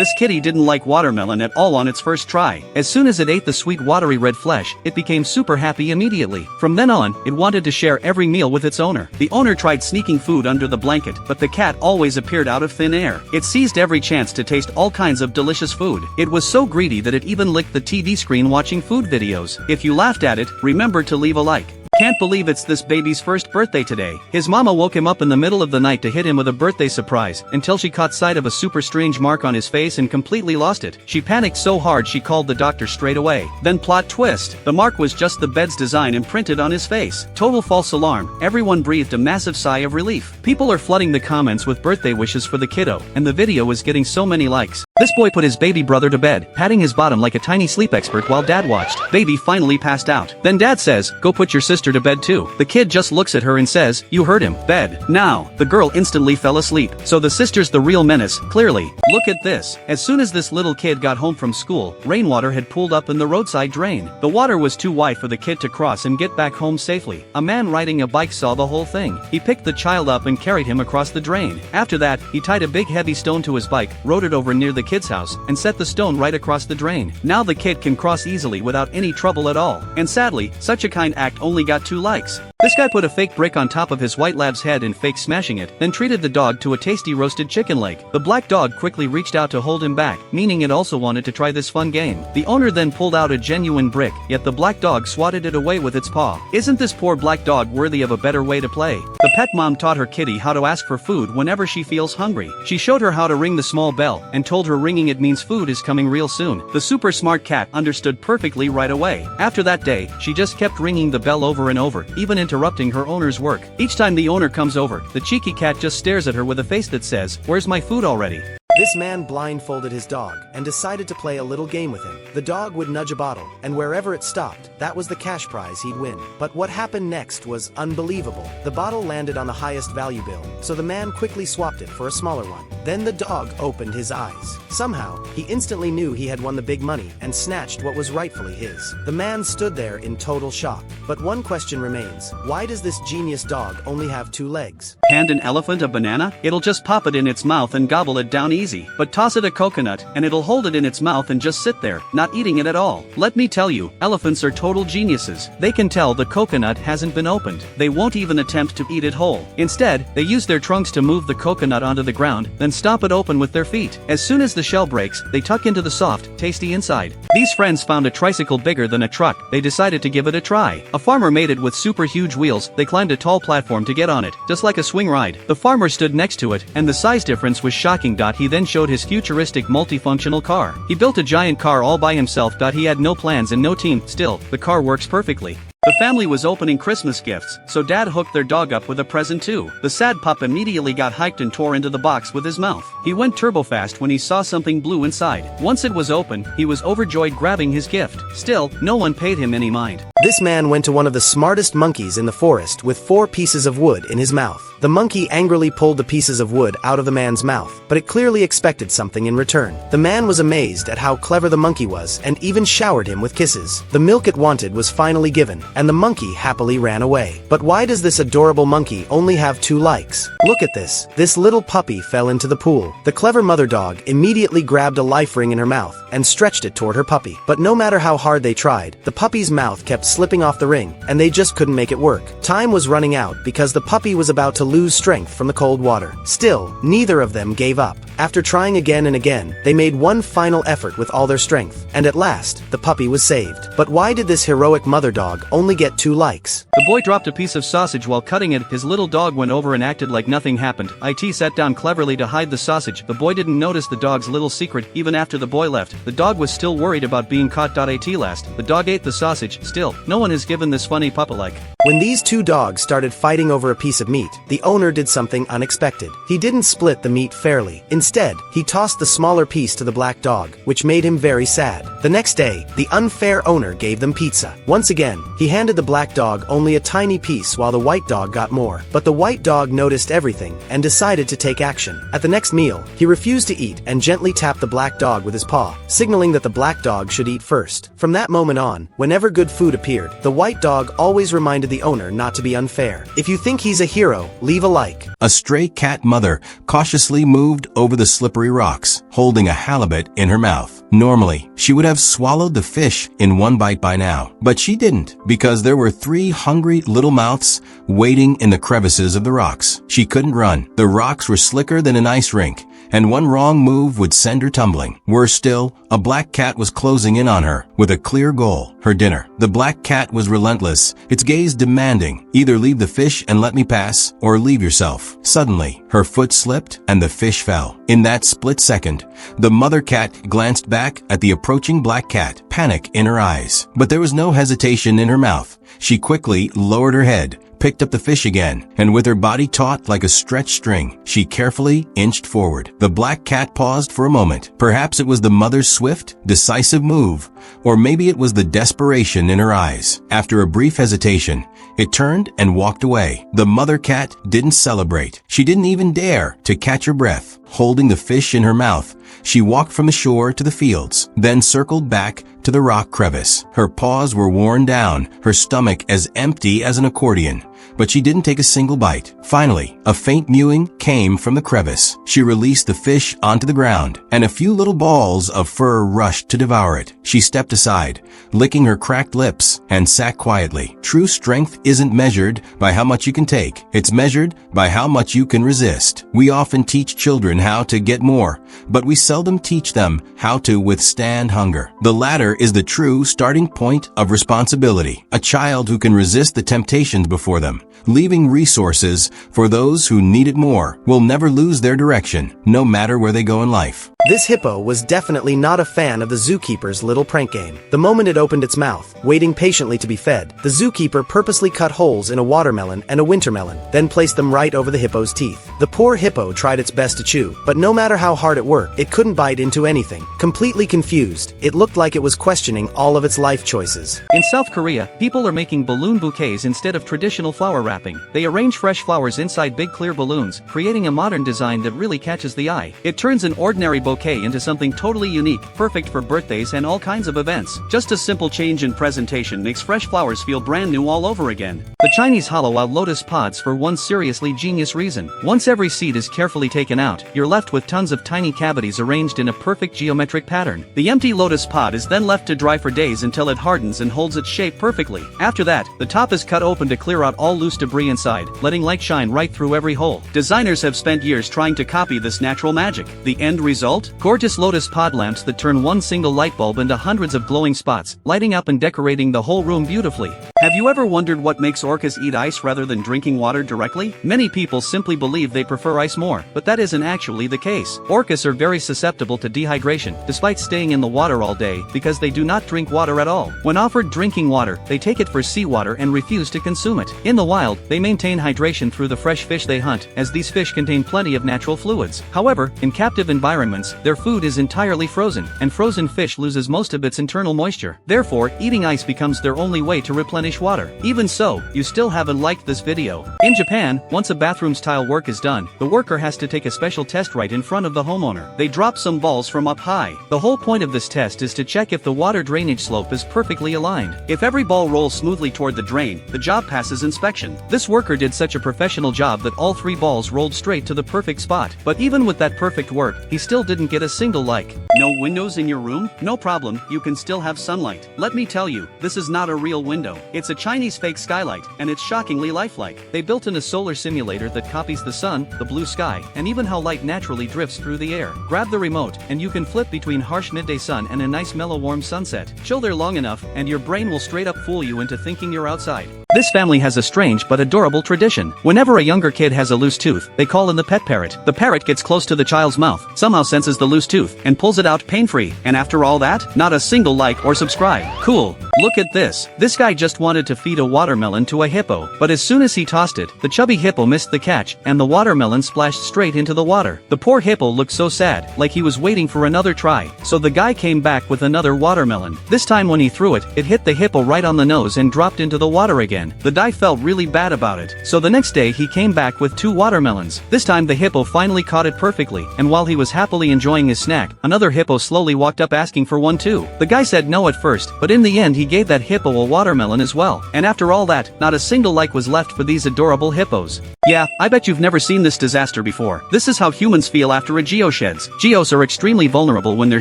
This kitty didn't like watermelon at all on its first try. As soon as it ate the sweet watery red flesh, it became super happy immediately. From then on, it wanted to share every meal with its owner. The owner tried sneaking food under the blanket, but the cat always appeared out of thin air. It seized every chance to taste all kinds of delicious food. It was so greedy that it even licked the TV screen watching food videos. If you laughed at it, remember to leave a like. Can't believe it's this baby's first birthday today. His mama woke him up in the middle of the night to hit him with a birthday surprise, until she caught sight of a super strange mark on his face and completely lost it. She panicked so hard she called the doctor straight away. Then plot twist, the mark was just the bed's design imprinted on his face. Total false alarm. Everyone breathed a massive sigh of relief. People are flooding the comments with birthday wishes for the kiddo, and the video is getting so many likes. This boy put his baby brother to bed, patting his bottom like a tiny sleep expert while dad watched. Baby finally passed out. Then dad says, "Go put your sister to bed too." The kid just looks at her and says, "You heard him, bed." Now, the girl instantly fell asleep. So the sister's the real menace, clearly. Look at this. As soon as this little kid got home from school, rainwater had pooled up in the roadside drain. The water was too wide for the kid to cross and get back home safely. A man riding a bike saw the whole thing. He picked the child up and carried him across the drain. After that, he tied a big heavy stone to his bike, rode it over near the kid's house, and set the stone right across the drain. Now the kid can cross easily without any trouble at all. And sadly, such a kind act only got 2 likes. This guy put a fake brick on top of his white lab's head and faked smashing it, then treated the dog to a tasty roasted chicken leg. The black dog quickly reached out to hold him back, meaning it also wanted to try this fun game. The owner then pulled out a genuine brick, yet the black dog swatted it away with its paw. Isn't this poor black dog worthy of a better way to play? The pet mom taught her kitty how to ask for food whenever she feels hungry. She showed her how to ring the small bell, and told her ringing it means food is coming real soon. The super smart cat understood perfectly right away. After that day, she just kept ringing the bell over and over, even interrupting her owner's work. Each time the owner comes over, the cheeky cat just stares at her with a face that says, "Where's my food already?" This man blindfolded his dog and decided to play a little game with him. The dog would nudge a bottle, and wherever it stopped, that was the cash prize he'd win. But what happened next was unbelievable. The bottle landed on the highest value bill, so the man quickly swapped it for a smaller one. Then the dog opened his eyes. Somehow, he instantly knew he had won the big money and snatched what was rightfully his. The man stood there in total shock. But one question remains. Why does this genius dog only have 2 legs? Hand an elephant a banana? It'll just pop it in its mouth and gobble it down easy. But toss it a coconut, and it'll hold it in its mouth and just sit there, not eating it at all. Let me tell you, elephants are total geniuses. They can tell the coconut hasn't been opened. They won't even attempt to eat it whole. Instead, they use their trunks to move the coconut onto the ground, then stomp it open with their feet. As soon as the shell breaks, they tuck into the soft, tasty inside. These friends found a tricycle bigger than a truck. They decided to give it a try. A farmer made it with super huge wheels. They climbed a tall platform to get on it, just like a swing ride. The farmer stood next to it, and the size difference was shocking. He then showed his futuristic multifunctional car. He built a giant car all by himself. He had no plans and no team. Still, the car works perfectly. The family was opening Christmas gifts, so dad hooked their dog up with a present too. The sad pup immediately got hyped and tore into the box with his mouth. He went turbo fast when he saw something blue inside. Once it was open, he was overjoyed grabbing his gift. Still, no one paid him any mind. This man went to one of the smartest monkeys in the forest with 4 pieces of wood in his mouth. The monkey angrily pulled the pieces of wood out of the man's mouth, but it clearly expected something in return. The man was amazed at how clever the monkey was and even showered him with kisses. The milk it wanted was finally given, and the monkey happily ran away. But why does this adorable monkey only have 2 likes? Look at this. This little puppy fell into the pool. The clever mother dog immediately grabbed a life ring in her mouth and stretched it toward her puppy. But no matter how hard they tried, the puppy's mouth kept slipping off the ring, and they just couldn't make it work. Time was running out because the puppy was about to lose strength from the cold water. Still, neither of them gave up. After trying again and again, they made one final effort with all their strength, and at last, the puppy was saved. But why did this heroic mother dog only get 2 likes? The boy dropped a piece of sausage while cutting it. His little dog went over and acted like nothing happened. It sat down cleverly to hide the sausage. The boy didn't notice the dog's little secret. Even after the boy left, the dog was still worried about being caught. At last, the dog ate the sausage. Still, no one has given this funny pup a like. When these 2 dogs started fighting over a piece of meat, the owner did something unexpected. He didn't split the meat fairly. Instead, he tossed the smaller piece to the black dog, which made him very sad. The next day, the unfair owner gave them pizza. Once again, he handed the black dog only a tiny piece while the white dog got more. But the white dog noticed everything and decided to take action. At the next meal, he refused to eat and gently tapped the black dog with his paw, signaling that the black dog should eat first. From that moment on, whenever good food appeared, the white dog always reminded the owner not to be unfair. If you think he's a hero, leave a like. A stray cat mother cautiously moved over over the slippery rocks, holding a halibut in her mouth. Normally, she would have swallowed the fish in one bite by now, but she didn't, because there were 3 hungry little mouths waiting in the crevices of the rocks. She couldn't run. The rocks were slicker than an ice rink, and one wrong move would send her tumbling. Worse still, a black cat was closing in on her, with a clear goal, her dinner. The black cat was relentless, its gaze demanding, either leave the fish and let me pass, or leave yourself. Suddenly, her foot slipped, and the fish fell. In that split second, the mother cat glanced back at the approaching black cat, panic in her eyes. But there was no hesitation in her mouth. She quickly lowered her head, picked up the fish again, and with her body taut like a stretched string, she carefully inched forward. The black cat paused for a moment. Perhaps it was the mother's swift, decisive move, or maybe it was the desperation in her eyes. After a brief hesitation, it turned and walked away. The mother cat didn't celebrate. She didn't even dare to catch her breath. Holding the fish in her mouth, she walked from the shore to the fields, then circled back to the rock crevice. Her paws were worn down, her stomach as empty as an accordion, but she didn't take a single bite. Finally, a faint mewing came from the crevice. She released the fish onto the ground, and a few little balls of fur rushed to devour it. She stepped aside, licking her cracked lips, and sat quietly. True strength isn't measured by how much you can take. It's measured by how much you can resist. We often teach children how to get more, but we seldom teach them how to withstand hunger. The latter is the true starting point of responsibility. A child who can resist the temptations before them, leaving resources for those who need it more, will never lose their direction, no matter where they go in life. This hippo was definitely not a fan of the zookeeper's little prank game. The moment it opened its mouth, waiting patiently to be fed, the zookeeper purposely cut holes in a watermelon and a wintermelon, then placed them right over the hippo's teeth. The poor hippo tried its best to chew, but no matter how hard it worked, it couldn't bite into anything. Completely confused, it looked like it was questioning all of its life choices. In South Korea, people are making balloon bouquets instead of traditional flower wrapping. They arrange fresh flowers inside big clear balloons, creating a modern design that really catches the eye. It turns an ordinary bouquet into something totally unique, perfect for birthdays and all kinds of events. Just a simple change in presentation makes fresh flowers feel brand new all over again. The Chinese hollow out lotus pods for one seriously genius reason. Once every seed is carefully taken out, you're left with tons of tiny cavities arranged in a perfect geometric pattern. The empty lotus pod is then left to dry for days until it hardens and holds its shape perfectly. After that, the top is cut open to clear out all loose debris inside, letting light shine right through every hole. Designers have spent years trying to copy this natural magic. The end result? Gorgeous lotus pod lamps that turn one single light bulb into hundreds of glowing spots, lighting up and decorating the whole room beautifully. Have you ever wondered what makes orcas eat ice rather than drinking water directly? Many people simply believe they prefer ice more, but that isn't actually the case. Orcas are very susceptible to dehydration, despite staying in the water all day, because they do not drink water at all. When offered drinking water, they take it for seawater and refuse to consume it. In the wild, they maintain hydration through the fresh fish they hunt, as these fish contain plenty of natural fluids. However, in captive environments, their food is entirely frozen, and frozen fish loses most of its internal moisture. Therefore, eating ice becomes their only way to replenish water. Even so, you still haven't liked this video. In Japan, once a bathroom's tile work is done, the worker has to take a special test right in front of the homeowner. They drop some balls from up high. The whole point of this test is to check if the water drainage slope is perfectly aligned. If every ball rolls smoothly toward the drain, the job passes inspection. This worker did such a professional job that all 3 balls rolled straight to the perfect spot. But even with that perfect work, he still didn't get a single like. No windows in your room? No problem, you can still have sunlight. Let me tell you, this is not a real window. It's a Chinese fake skylight, and it's shockingly lifelike. They built in a solar simulator that copies the sun, the blue sky, and even how light naturally drifts through the air. Grab the remote, and you can flip between harsh midday sun and a nice mellow warm sunset. Chill there long enough, and your brain will straight up fool you into thinking you're outside. This family has a strange but adorable tradition. Whenever a younger kid has a loose tooth, they call in the pet parrot. The parrot gets close to the child's mouth, somehow senses the loose tooth, and pulls it out pain-free. And after all that, not a single like or subscribe. Cool. Look at this. This guy just wanted to feed a watermelon to a hippo, but as soon as he tossed it, the chubby hippo missed the catch, and the watermelon splashed straight into the water. The poor hippo looked so sad, like he was waiting for another try. So the guy came back with another watermelon. This time when he threw it, it hit the hippo right on the nose and dropped into the water again. The guy felt really bad about it. So the next day he came back with 2 watermelons. This time the hippo finally caught it perfectly, and while he was happily enjoying his snack, another hippo slowly walked up asking for one too. The guy said no at first, but in the end he he gave that hippo a watermelon as well. And after all that, not a single like was left for these adorable hippos. Yeah, I bet you've never seen this disaster before. This is how humans feel after a geo sheds. Geos are extremely vulnerable when they're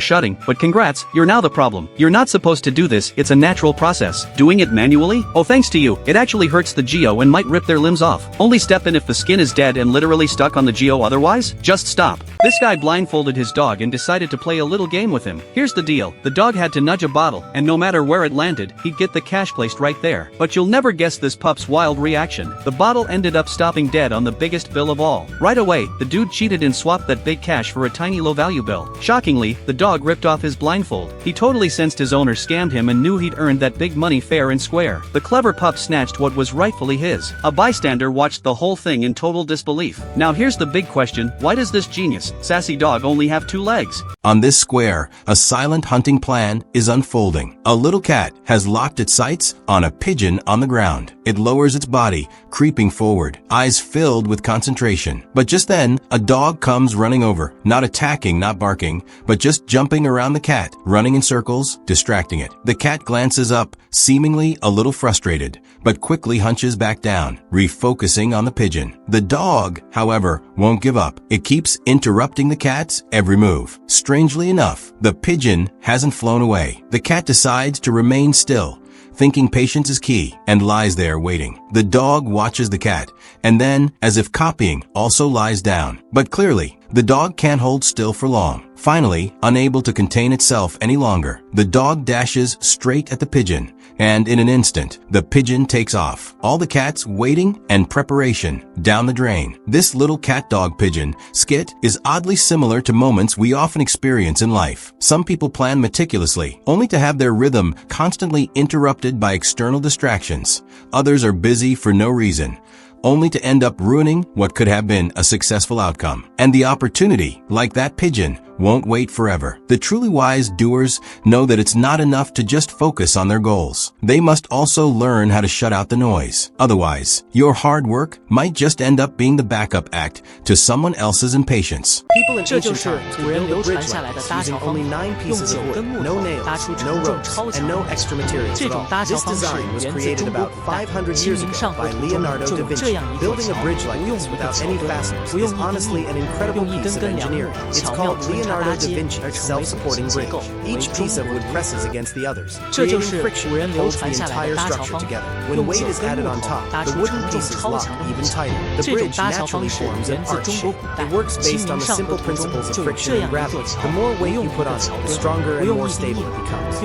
shutting, but congrats, you're now the problem. You're not supposed to do this, it's a natural process. Doing it manually? Oh, thanks to you, it actually hurts the geo and might rip their limbs off. Only step in if the skin is dead and literally stuck on the geo, otherwise, just stop. This guy blindfolded his dog and decided to play a little game with him. Here's the deal, the dog had to nudge a bottle, and no matter where it landed, he'd get the cash placed right there. But you'll never guess this pup's wild reaction. The bottle ended up stopping dead on the biggest bill of all. Right away, the dude cheated and swapped that big cash for a tiny low-value bill. Shockingly, the dog ripped off his blindfold. He totally sensed his owner scammed him and knew he'd earned that big money fair and square. The clever pup snatched what was rightfully his. A bystander watched the whole thing in total disbelief. Now here's the big question, why does this genius, sassy dog only have 2 legs? On this square, a silent hunting plan is unfolding. A little cat has locked its sights on a pigeon on the ground. It lowers its body, creeping forward, eyes filled with concentration. But just then, a dog comes running over, not attacking, not barking, but just jumping around the cat, running in circles, distracting it. The cat glances up, seemingly a little frustrated, but quickly hunches back down, refocusing on the pigeon. The dog, however, won't give up. It keeps interrupting the cat's every move. Strangely enough, the pigeon hasn't flown away. The cat decides to remain still, thinking patience is key, and lies there waiting. The dog watches the cat, and then, as if copying, also lies down. But clearly, the dog can't hold still for long. Finally, unable to contain itself any longer, the dog dashes straight at the pigeon, and in an instant, the pigeon takes off. All the cats waiting and preparation down the drain. This little cat-dog pigeon skit is oddly similar to moments we often experience in life. Some people plan meticulously, only to have their rhythm constantly interrupted by external distractions. Others are busy for no reason, only to end up ruining what could have been a successful outcome. And the opportunity, like that pigeon, won't wait forever. The truly wise doers know that it's not enough to just focus on their goals. They must also learn how to shut out the noise. Otherwise, your hard work might just end up being the backup act to someone else's impatience. People in ancient times would build a bridge like this using only 9 pieces of wood, no nails, no ropes, and no extra materials at all. This design was created about 500 years ago by Leonardo da Vinci. Building a bridge like this without any fasteners is honestly an incredible piece of engineering. It's called Leonardo da Vinci's self-supporting bridge. Each piece of wood presses against the others, creating friction that holds the entire structure together. When weight is added on top, the wooden pieces lock even tighter. The bridge naturally forms an arch shape. It works based on the simple principles of friction and gravity. The more weight you put on it, the stronger and more stable it becomes.